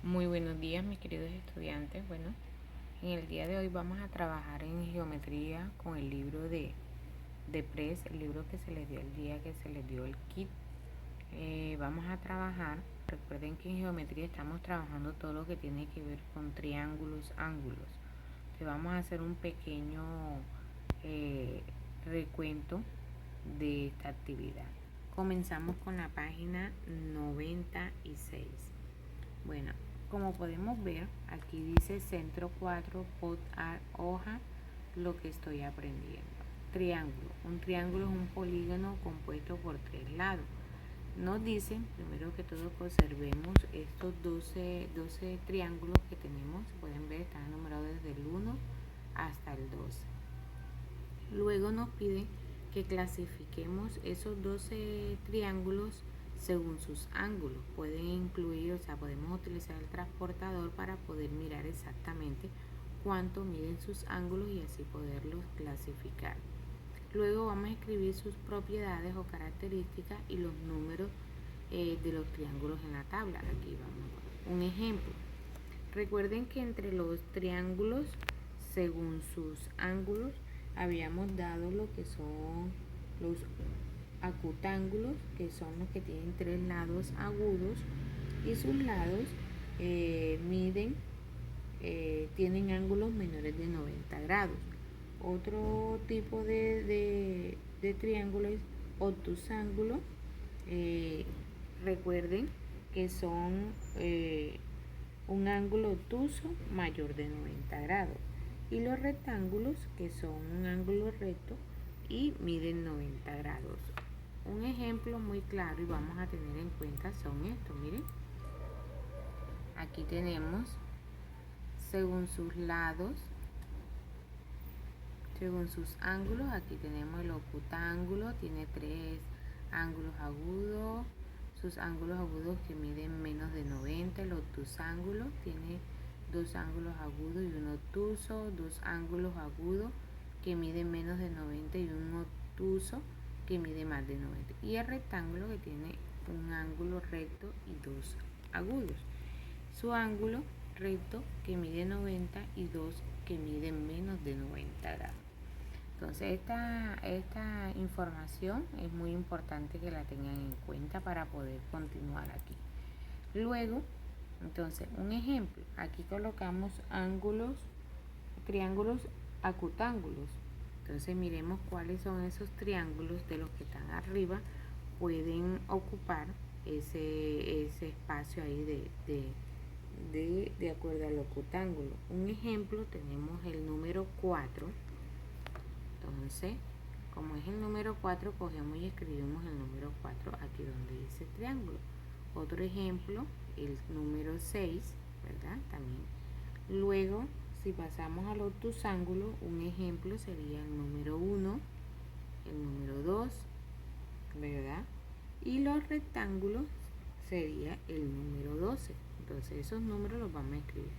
Muy buenos días, mis queridos estudiantes. Bueno, en el día de hoy vamos a trabajar en geometría con el libro de PRES, el libro que se les dio el día que se les dio el kit. Vamos a trabajar, recuerden que en geometría estamos trabajando todo lo que tiene que ver con triángulos, ángulos. Te vamos a hacer un pequeño recuento de esta actividad. Comenzamos con la página 96. Bueno, como podemos ver, aquí dice centro 4, pot a hoja, lo que estoy aprendiendo. Triángulo. Un triángulo es un polígono compuesto por tres lados. Nos dicen, primero que todo, que observemos estos 12 triángulos que tenemos. Pueden ver, están numerados desde el 1 hasta el 12. Luego nos pide que clasifiquemos esos 12 triángulos según sus ángulos. Pueden incluir, o sea, podemos utilizar el transportador para poder mirar exactamente cuánto miden sus ángulos y así poderlos clasificar. Luego vamos a escribir sus propiedades o características y los números de los triángulos en la tabla. Aquí vamos. Un ejemplo. Recuerden que entre los triángulos, según sus ángulos, habíamos dado lo que son los acutángulos, que son los que tienen tres lados agudos y sus lados tienen ángulos menores de 90 grados. Otro tipo de triángulo es obtusángulo. Recuerden que son un ángulo obtuso mayor de 90 grados. Y los rectángulos, que son un ángulo recto y miden 90 grados. Un ejemplo muy claro y vamos a tener en cuenta son estos, miren. Aquí tenemos, según sus lados, según sus ángulos, aquí tenemos el ocutángulo, tiene tres ángulos agudos, sus ángulos agudos que miden menos de 90, el obtusángulo tiene dos ángulos agudos y un obtuso, dos ángulos agudos que miden menos de 90 y un obtuso que mide más de 90. Y el rectángulo que tiene un ángulo recto y dos agudos. Su ángulo recto que mide 90 y dos que miden menos de 90 grados. Entonces esta información es muy importante que la tengan en cuenta para poder continuar aquí. Luego, entonces, un ejemplo, aquí colocamos triángulos acutángulos. Entonces miremos cuáles son esos triángulos de los que están arriba, pueden ocupar ese espacio ahí de acuerdo al ocutángulo. Un ejemplo, tenemos el número 4. Entonces, como es el número 4, cogemos y escribimos el número 4 aquí donde dice triángulo. Otro ejemplo, el número 6, ¿verdad? También. Luego, si pasamos al obtusángulo, un ejemplo sería el número 1, el número 2, ¿verdad? Y los rectángulos sería el número 12. Entonces, esos números los vamos a escribir.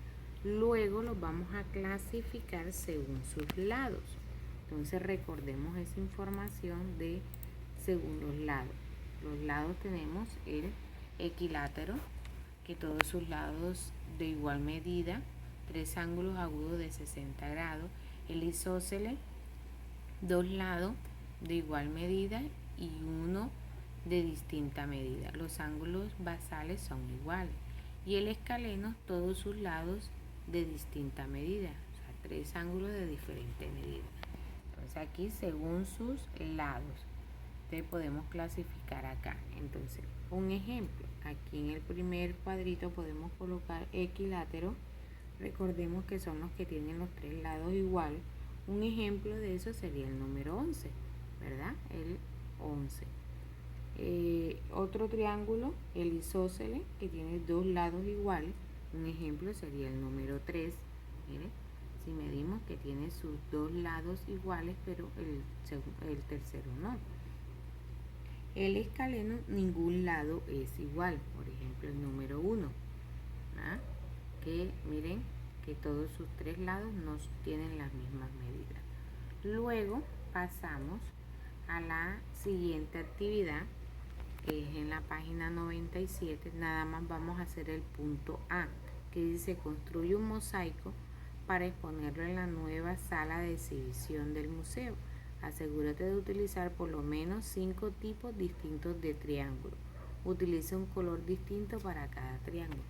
Luego los vamos a clasificar según sus lados. Entonces recordemos esa información de según los lados. Los lados tenemos el equilátero, que todos sus lados de igual medida, tres ángulos agudos de 60 grados. El isósceles, dos lados de igual medida y uno de distinta medida. Los ángulos basales son iguales. Y el escaleno, todos sus lados de distinta medida. O sea, tres ángulos de diferente medida. Entonces aquí según sus lados, entonces podemos clasificar acá. Entonces, un ejemplo, aquí en el primer cuadrito podemos colocar equilátero. Recordemos que son los que tienen los tres lados igual. Un ejemplo de eso sería el número 11, ¿verdad? El 11. Otro triángulo, el isósceles, que tiene dos lados iguales. Un ejemplo sería el número 3. Miren, si medimos que tiene sus dos lados iguales, pero el tercero no. El escaleno, ningún lado es igual. Por ejemplo, el número 1. Que miren que todos sus tres lados no tienen las mismas medidas. Luego pasamos a la siguiente actividad, que es en la página 97. Nada más vamos a hacer el punto A. que dice construye un mosaico para exponerlo en la nueva sala de exhibición del museo. Asegúrate de utilizar por lo menos 5 tipos distintos de triángulo. Utiliza un color distinto para cada triángulo.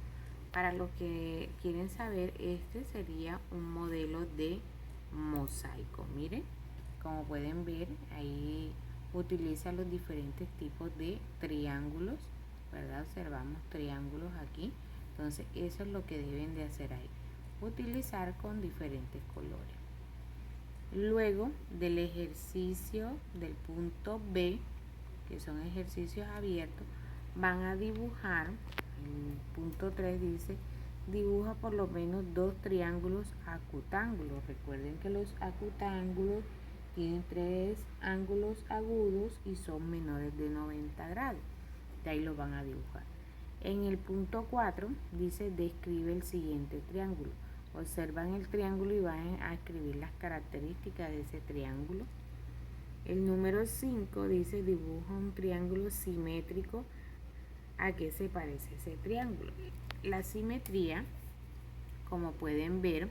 Para los que quieren saber, este sería un modelo de mosaico. Miren, como pueden ver, ahí utiliza los diferentes tipos de triángulos, ¿verdad? Observamos triángulos aquí. Entonces, eso es lo que deben de hacer ahí. Utilizar con diferentes colores. Luego del ejercicio del punto B, que son ejercicios abiertos, van a dibujar, el punto 3 dice, dibuja por lo menos 2 triángulos acutángulos. Recuerden que los acutángulos tienen 3 ángulos agudos y son menores de 90 grados. De ahí lo van a dibujar. En el punto 4 dice, describe el siguiente triángulo. Observan el triángulo y van a escribir las características de ese triángulo. El número 5 dice, dibuja un triángulo simétrico. ¿A qué se parece ese triángulo? La simetría, como pueden ver,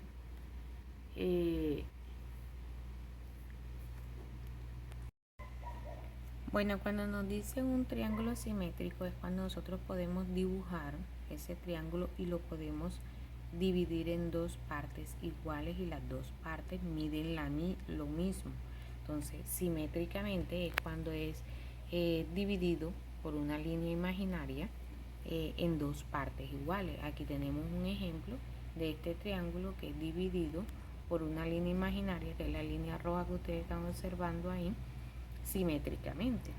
bueno, cuando nos dicen un triángulo simétrico es cuando nosotros podemos dibujar ese triángulo y lo podemos dividir en 2 partes iguales y las 2 partes miden lo mismo. Entonces, simétricamente es cuando es dividido por una línea imaginaria en 2 partes iguales. Aquí tenemos un ejemplo de este triángulo que es dividido por una línea imaginaria, que es la línea roja que ustedes están observando ahí, simétricamente.